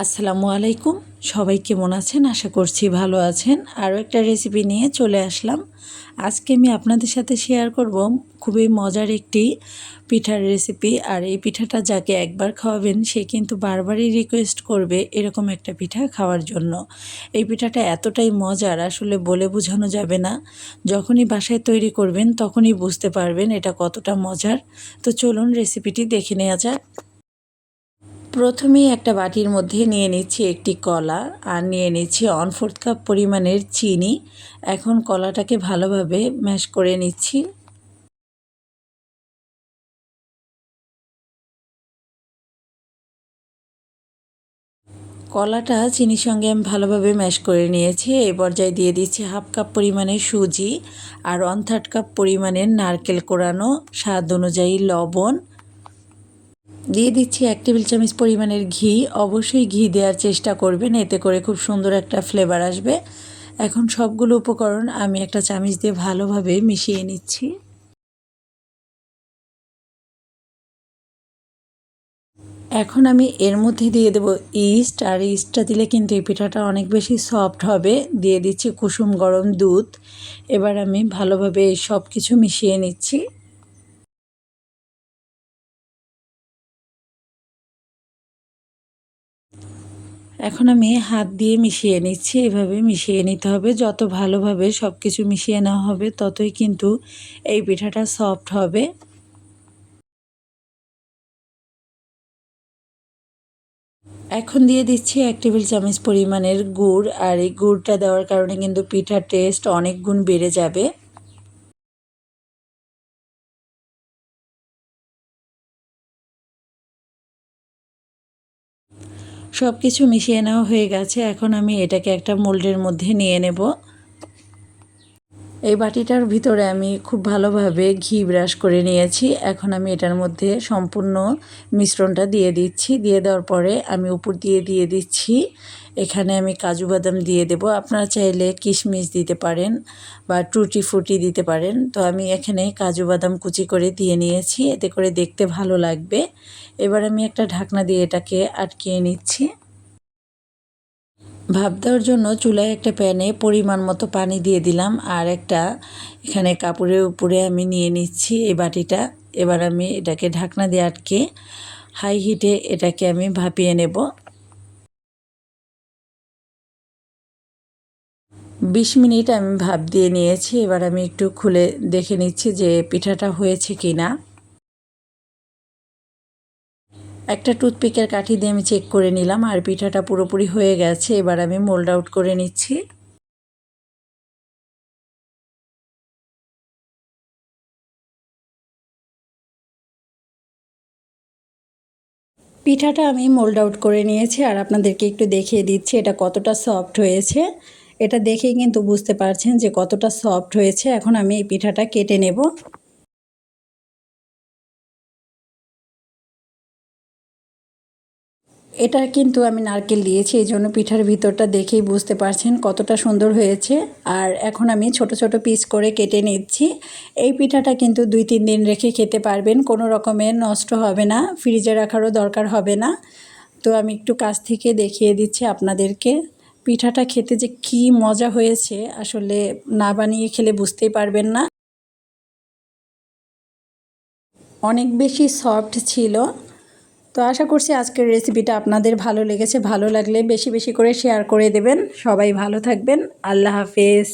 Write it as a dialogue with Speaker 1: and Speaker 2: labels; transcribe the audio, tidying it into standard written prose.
Speaker 1: আসসালামু আলাইকুম। সবাই কেমন আছেন? আশা করছি ভালো আছেন। আরও একটা রেসিপি নিয়ে চলে আসলাম। আজকে আমি আপনাদের সাথে শেয়ার করব খুবই মজার একটি পিঠার রেসিপি। আর এই পিঠাটা যাকে একবার খাওয়াবেন সে কিন্তু বারবারই রিকোয়েস্ট করবে এরকম একটা পিঠা খাওয়ার জন্য। এই পিঠাটা এতটাই মজার, আসলে বলে বোঝানো যাবে না। যখনই বাসায় তৈরি করবেন তখনই বুঝতে পারবেন এটা কতটা মজার। তো চলুন রেসিপিটি দেখে নেওয়া যাক। প্রথমেই একটা বাটির মধ্যে নিয়ে নিচ্ছি একটি কলা, আর নিয়ে নিচ্ছি 1/4 কাপ পরিমাণের চিনি। এখন কলাটাকে ভালোভাবে ম্যাশ করে নিচ্ছি। কলাটা চিনির সঙ্গে আমি ভালোভাবে ম্যাশ করে নিয়েছি। এই পর্যায়ে দিয়ে দিচ্ছি 1/2 কাপ পরিমাণের সুজি আর 1/3 কাপ পরিমাণের নারকেল কোড়ানো, স্বাদ অনুযায়ী লবণ। দিয়ে দিচ্ছি 1 টেবিল চামচ পরিমাণের ঘি। অবশ্যই ঘি দেওয়ার চেষ্টা করবেন, এতে করে খুব সুন্দর একটা ফ্লেভার আসবে। এখন সবগুলো উপকরণ আমি একটা চামচ দিয়ে ভালোভাবে মিশিয়ে নিচ্ছি। এখন আমি এর মধ্যে দিয়ে দেব ইস্ট, আর ইস্টটা দিলে কিন্তু এই পিঠাটা অনেক বেশি সফট হবে। দিয়ে দিচ্ছি কুসুম গরম দুধ। এবার আমি ভালোভাবে সব কিছু মিশিয়ে নিচ্ছি। এখন আমি হাত দিয়ে মিশিয়ে নিচ্ছি। এভাবে মিশিয়ে নিতে হবে। যত ভালোভাবে সব কিছু মিশিয়ে নেওয়া হবে ততই কিন্তু এই পিঠাটা সফট হবে। এখন দিয়ে দিচ্ছি 1 টেবিল চামচ পরিমাণের গুড়, আর এই গুড়টা দেওয়ার কারণে কিন্তু পিঠার টেস্ট অনেক গুণ বেড়ে যাবে। সব কিছু মিশিয়ে নেওয়া হয়ে গেছে। এখন আমি এটাকে একটা মোল্ডের মধ্যে নিয়ে নেব। এই বাটিটার ভিতরে আমি খুব ভালোভাবে ঘি ব্রাশ করে নিয়েছি। এখন আমি এটার মধ্যে সম্পূর্ণ মিশ্রণটা দিয়ে দিচ্ছি। দিয়ে দেওয়ার পরে আমি উপর দিয়ে দিচ্ছি, এখানে আমি কাজু বাদাম দিয়ে দেব। আপনারা চাইলে কিশমিশ দিতে পারেন বা টুটি ফ্রুটি দিতে পারেন। তো আমি এখানে কাজু বাদাম কুচি করে দিয়ে নিয়েছি, এতে করে দেখতে ভালো লাগবে। এবার আমি একটা ঢাকনা দিয়ে এটাকে আটকিয়ে নিচ্ছি। ভাপ দেওয়ার জন্য চুলায় একটা প্যানে পরিমাণ মতো পানি দিয়ে দিলাম, আর একটা এখানে কাপড়ের উপরে আমি নিয়ে নিচ্ছি এই বাটিটা। এবার আমি এটাকে ঢাকনা দিয়ে আটকে হাই হিটে এটাকে আমি ভাপিয়ে নেব। 20 মিনিট আমি ভাপ দিয়ে নিয়েছি। এবার আমি একটু খুলে দেখে নিচ্ছি যে পিঠাটা হয়েছে কি না। একটা টুথপিকের কাঠি দিয়ে আমি চেক করে নিলাম, আর পিঠাটা পুরোপুরি হয়ে গেছে। এবার আমি মোল্ড আউট করে নিচ্ছি। পিঠাটা আমি মোল্ড আউট করে নিয়েছি, আর আপনাদেরকে একটু দেখিয়ে দিচ্ছি এটা কতটা সফট হয়েছে। এটা দেখেই কিন্তু বুঝতে পারছেন যে কতটা সফট হয়েছে। এখন আমি এই পিঠাটা কেটে নেব। এটা কিন্তু আমি নারকেল দিয়েছি, এই জন্য পিঠার ভিতরটা দেখেই বুঝতে পারছেন কতটা সুন্দর হয়েছে। আর এখন আমি ছোট ছোট পিস করে কেটে নিচ্ছি। এই পিঠাটা কিন্তু 2-3 দিন রেখে খেতে পারবেন, কোনো রকমের নষ্ট হবে না, ফ্রিজে রাখারও দরকার হবে না। তো আমি একটু কাছ থেকে দেখিয়ে দিচ্ছি আপনাদেরকে। পিঠাটা খেতে যে কী মজা হয়েছে, আসলে না বানিয়ে খেলে বুঝতেই পারবেন না। অনেক বেশি সফট ছিল। তো আশা করছি আজকের রেসিপিটা আপনাদের ভালো লেগেছে। ভালো লাগলে বেশি বেশি করে শেয়ার করে দেবেন। সবাই ভালো থাকবেন। আল্লাহ হাফেজ।